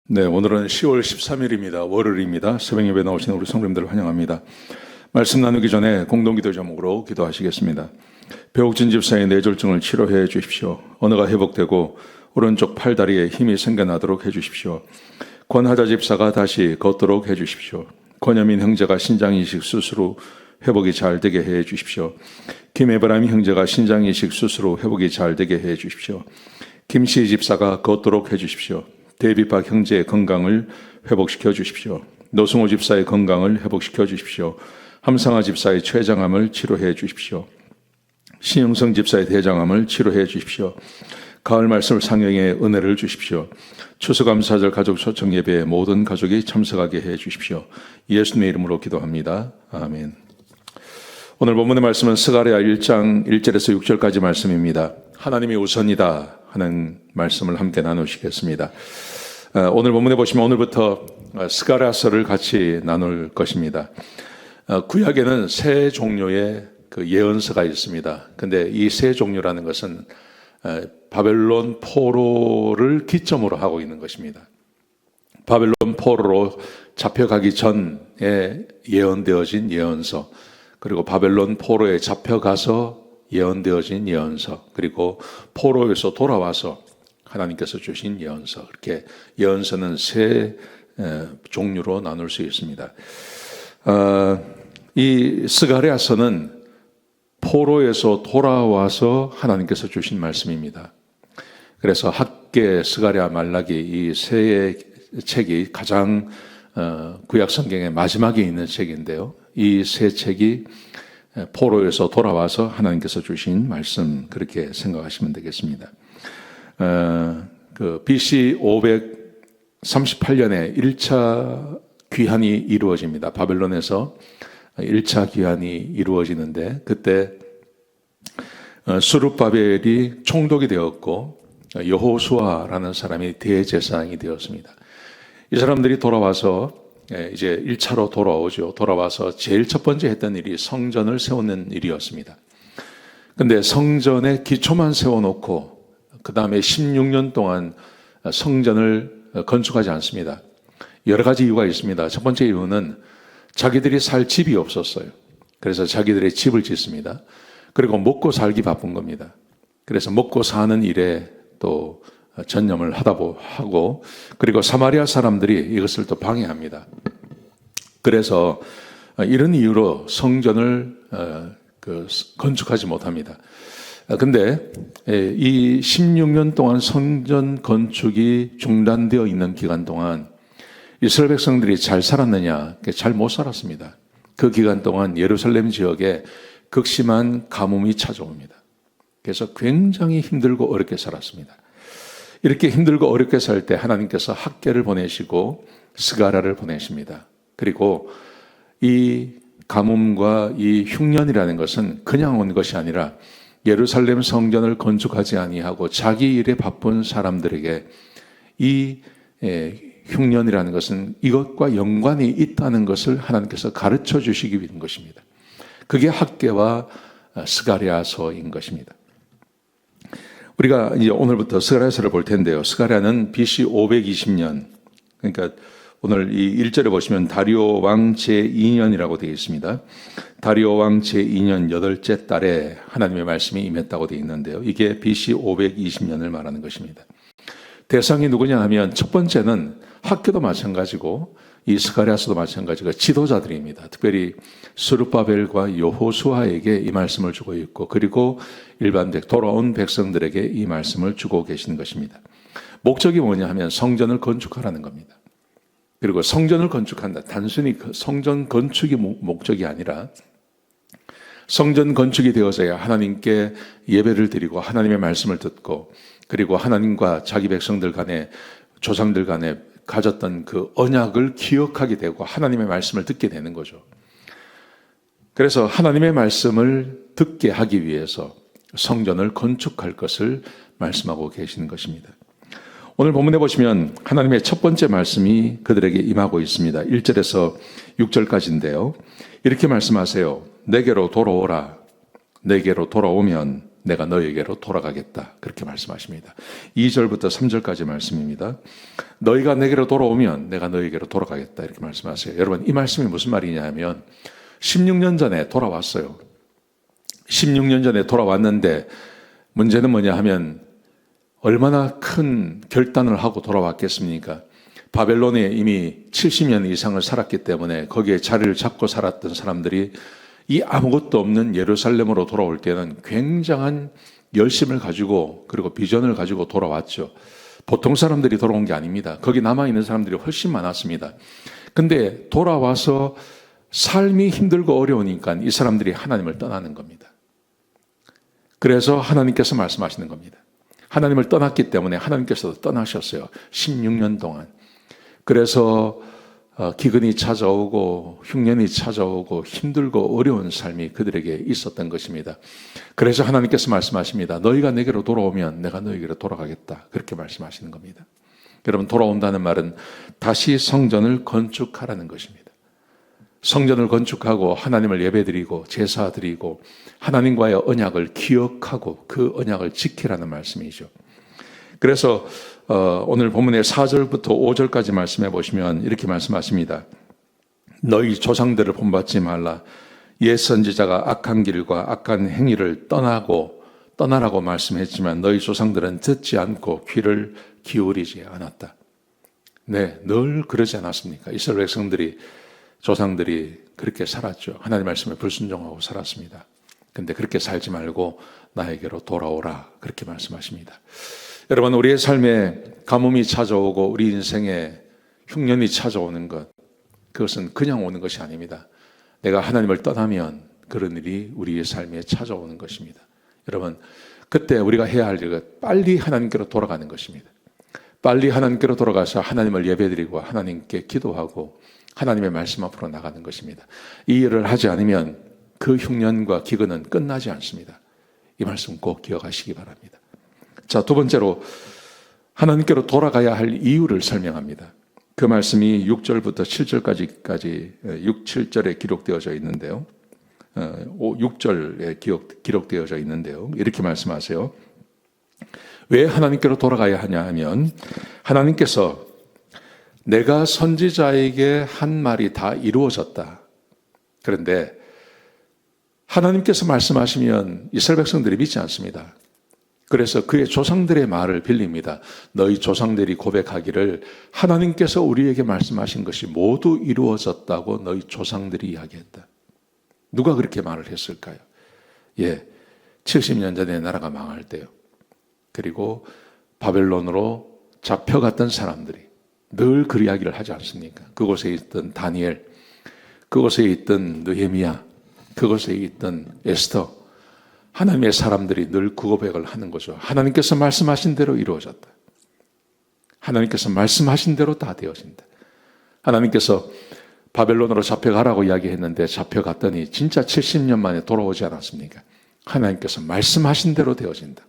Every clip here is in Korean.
네, 오늘은 10월 13일입니다. 월요일입니다. 새벽 예배 나오신 우리 성도님들을 환영합니다. 말씀 나누기 전에 공동기도 제목으로 기도하시겠습니다. 배옥진 집사의 뇌졸중을 치료해 주십시오. 언어가 회복되고 오른쪽 팔다리에 힘이 생겨나도록 해 주십시오. 권하자 집사가 다시 걷도록 해 주십시오. 권여민 형제가 신장이식 수술 후 회복이 잘 되게 해 주십시오. 김에브라임 형제가 신장이식 수술 후 회복이 잘 되게 해 주십시오. 김씨 집사가 걷도록 해 주십시오. 데이비박 형제의 건강을 회복시켜 주십시오. 노승호 집사의 건강을 회복시켜 주십시오. 함상아 집사의 췌장암을 치료해 주십시오. 신영성 집사의 대장암을 치료해 주십시오. 가을 말씀 상영에 은혜를 주십시오. 추수감사절 가족 초청 예배에 모든 가족이 참석하게 해 주십시오. 예수님의 이름으로 기도합니다. 아멘. 오늘 본문의 말씀은 스가랴 1장 1절에서 6절까지 말씀입니다. 하나님이 우선이다 하는 말씀을 함께 나누시겠습니다. 오늘 본문에 보시면 오늘부터 스가랴서를 같이 나눌 것입니다. 구약에는 세 종류의 그 예언서가 있습니다. 근데 이 세 종류라는 것은 바벨론 포로를 기점으로 하고 있는 것입니다. 바벨론 포로로 잡혀가기 전에 예언되어진 예언서, 그리고 바벨론 포로에 잡혀가서 예언되어진 예언서, 그리고 포로에서 돌아와서 하나님께서 주신 예언서, 이렇게 예언서는 세 종류로 나눌 수 있습니다. 이 스가랴서는 포로에서 돌아와서 하나님께서 주신 말씀입니다. 그래서 학계, 스가랴, 말라기 이 세 책이 가장 구약 성경의 마지막에 있는 책인데요. 이 세 책이 포로에서 돌아와서 하나님께서 주신 말씀, 그렇게 생각하시면 되겠습니다. BC 538년에 1차 귀환이 이루어집니다. 바벨론에서 1차 귀환이 이루어지는데, 그때 스룹바벨이 총독이 되었고 여호수아라는 사람이 대제사장이 되었습니다. 이 사람들이 돌아와서 이제 1차로 돌아오죠. 돌아와서 제일 첫 번째 했던 일이 성전을 세우는 일이었습니다. 근데 성전의 기초만 세워놓고 그 다음에 16년 동안 성전을 건축하지 않습니다. 여러 가지 이유가 있습니다. 첫 번째 이유는 자기들이 살 집이 없었어요. 그래서 자기들의 집을 짓습니다. 그리고 먹고 살기 바쁜 겁니다. 그래서 먹고 사는 일에 또 전념을 하고, 그리고 사마리아 사람들이 이것을 또 방해합니다. 그래서 이런 이유로 성전을 건축하지 못합니다. 근데 이 16년 동안 성전 건축이 중단되어 있는 기간 동안 이스라엘 백성들이 잘 살았느냐? 잘 못 살았습니다. 그 기간 동안 예루살렘 지역에 극심한 가뭄이 찾아옵니다. 그래서 굉장히 힘들고 어렵게 살았습니다. 이렇게 힘들고 어렵게 살 때 하나님께서 학계를 보내시고 스가랴를 보내십니다. 그리고 이 가뭄과 이 흉년이라는 것은 그냥 온 것이 아니라 예루살렘 성전을 건축하지 아니하고 자기 일에 바쁜 사람들에게 이 흉년이라는 것은 이것과 연관이 있다는 것을 하나님께서 가르쳐 주시기 위한 것입니다. 그게 학계와 스가랴서인 것입니다. 우리가 이제 오늘부터 스가랴서를 볼 텐데요. 스가랴는 BC 520년, 그러니까 오늘 이 1절에 보시면 다리오 왕 제2년이라고 되어 있습니다. 다리오 왕 제2년 8째 달에 하나님의 말씀이 임했다고 되어 있는데요. 이게 BC 520년을 말하는 것입니다. 대상이 누구냐 하면 첫 번째는 학교도 마찬가지고 이 스가랴서도 마찬가지고 지도자들입니다. 특별히 스룹바벨과 여호수아에게 이 말씀을 주고 있고, 그리고 일반 돌아온 백성들에게 이 말씀을 주고 계시는 것입니다. 목적이 뭐냐 하면 성전을 건축하라는 겁니다. 그리고 성전을 건축한다. 단순히 성전 건축이 목적이 아니라 성전 건축이 되어서야 하나님께 예배를 드리고 하나님의 말씀을 듣고, 그리고 하나님과 자기 백성들 간에, 조상들 간에 가졌던 그 언약을 기억하게 되고 하나님의 말씀을 듣게 되는 거죠. 그래서 하나님의 말씀을 듣게 하기 위해서 성전을 건축할 것을 말씀하고 계시는 것입니다. 오늘 본문에 보시면 하나님의 첫 번째 말씀이 그들에게 임하고 있습니다. 1절에서 6절까지인데요. 이렇게 말씀하세요. 내게로 돌아오라. 내게로 돌아오면 내가 너에게로 돌아가겠다. 그렇게 말씀하십니다. 2절부터 3절까지 말씀입니다. 너희가 내게로 돌아오면 내가 너에게로 돌아가겠다. 이렇게 말씀하세요. 여러분, 이 말씀이 무슨 말이냐 하면 16년 전에 돌아왔어요. 16년 전에 돌아왔는데 문제는 뭐냐 하면 얼마나 큰 결단을 하고 돌아왔겠습니까? 바벨론에 이미 70년 이상을 살았기 때문에 거기에 자리를 잡고 살았던 사람들이 이 아무것도 없는 예루살렘으로 돌아올 때는 굉장한 열심을 가지고 그리고 비전을 가지고 돌아왔죠. 보통 사람들이 돌아온 게 아닙니다. 거기 남아있는 사람들이 훨씬 많았습니다. 근데 돌아와서 삶이 힘들고 어려우니까 이 사람들이 하나님을 떠나는 겁니다. 그래서 하나님께서 말씀하시는 겁니다. 하나님을 떠났기 때문에 하나님께서도 떠나셨어요. 16년 동안. 그래서 기근이 찾아오고 흉년이 찾아오고 힘들고 어려운 삶이 그들에게 있었던 것입니다. 그래서 하나님께서 말씀하십니다. 너희가 내게로 돌아오면 내가 너희에게로 돌아가겠다. 그렇게 말씀하시는 겁니다. 여러분, 돌아온다는 말은 다시 성전을 건축하라는 것입니다. 성전을 건축하고 하나님을 예배드리고 제사드리고 하나님과의 언약을 기억하고 그 언약을 지키라는 말씀이죠. 그래서 오늘 본문의 4절부터 5절까지 말씀해 보시면 이렇게 말씀하십니다. 너희 조상들을 본받지 말라. 옛 선지자가 악한 길과 악한 행위를 떠나라고 말씀했지만 너희 조상들은 듣지 않고 귀를 기울이지 않았다. 네, 늘 그러지 않았습니까? 이스라엘 백성들이 조상들이 그렇게 살았죠. 하나님 말씀에 불순종하고 살았습니다. 근데 그렇게 살지 말고 나에게로 돌아오라. 그렇게 말씀하십니다. 여러분, 우리의 삶에 가뭄이 찾아오고 우리 인생에 흉년이 찾아오는 것, 그것은 그냥 오는 것이 아닙니다. 내가 하나님을 떠나면 그런 일이 우리의 삶에 찾아오는 것입니다. 여러분, 그때 우리가 해야 할 일은 빨리 하나님께로 돌아가는 것입니다. 빨리 하나님께로 돌아가서 하나님을 예배드리고 하나님께 기도하고 하나님의 말씀 앞으로 나가는 것입니다. 이 일을 하지 않으면 그 흉년과 기근은 끝나지 않습니다. 이 말씀 꼭 기억하시기 바랍니다. 자, 두 번째로 하나님께로 돌아가야 할 이유를 설명합니다. 그 말씀이 6절부터 7절까지 6, 7절에 기록되어져 있는데요. 6절에 기록되어져 있는데요. 이렇게 말씀하세요. 왜 하나님께로 돌아가야 하냐 하면 하나님께서 내가 선지자에게 한 말이 다 이루어졌다. 그런데 하나님께서 말씀하시면 이스라엘 백성들이 믿지 않습니다. 그래서 그의 조상들의 말을 빌립니다. 너희 조상들이 고백하기를 하나님께서 우리에게 말씀하신 것이 모두 이루어졌다고 너희 조상들이 이야기했다. 누가 그렇게 말을 했을까요? 70년 전에 나라가 망할 때요. 그리고 바벨론으로 잡혀갔던 사람들이 늘 그 이야기를 하지 않습니까? 그곳에 있던 다니엘, 그곳에 있던 느헤미야, 그곳에 있던 에스더, 하나님의 사람들이 늘 그 고백을 하는 거죠. 하나님께서 말씀하신 대로 이루어졌다. 하나님께서 말씀하신 대로 다 되어진다. 하나님께서 바벨론으로 잡혀가라고 이야기했는데 잡혀갔더니 진짜 70년 만에 돌아오지 않았습니까? 하나님께서 말씀하신 대로 되어진다.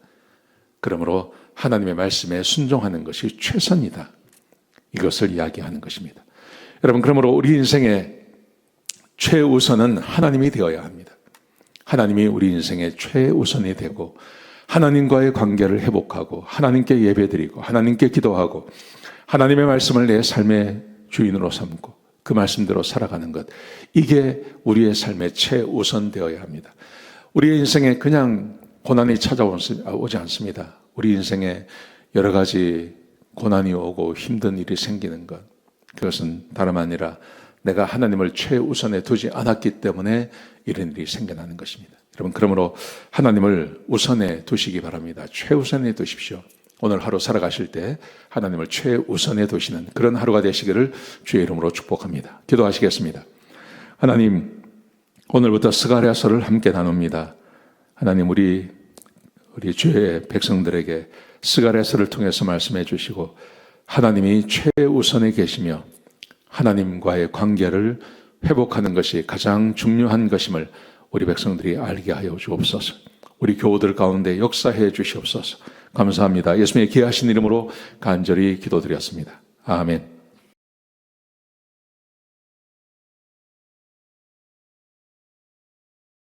그러므로 하나님의 말씀에 순종하는 것이 최선이다. 이것을 이야기하는 것입니다. 여러분, 그러므로 우리 인생의 최우선은 하나님이 되어야 합니다. 하나님이 우리 인생의 최우선이 되고 하나님과의 관계를 회복하고 하나님께 예배드리고 하나님께 기도하고 하나님의 말씀을 내 삶의 주인으로 삼고 그 말씀대로 살아가는 것, 이게 우리의 삶의 최우선 되어야 합니다. 우리의 인생에 그냥 고난이 찾아오지 않습니다. 우리 인생에 여러 가지 고난이 오고 힘든 일이 생기는 것, 그것은 다름 아니라 내가 하나님을 최우선에 두지 않았기 때문에 이런 일이 생겨나는 것입니다. 여러분, 그러므로 하나님을 우선에 두시기 바랍니다. 최우선에 두십시오. 오늘 하루 살아가실 때 하나님을 최우선에 두시는 그런 하루가 되시기를 주의 이름으로 축복합니다. 기도하시겠습니다. 하나님, 오늘부터 스가랴서를 함께 나눕니다. 하나님, 우리 주의 백성들에게 스가랴서를 통해서 말씀해 주시고 하나님이 최우선에 계시며 하나님과의 관계를 회복하는 것이 가장 중요한 것임을 우리 백성들이 알게 하여 주옵소서. 우리 교우들 가운데 역사해 주시옵소서. 감사합니다. 예수님의 귀하신 이름으로 간절히 기도드렸습니다. 아멘.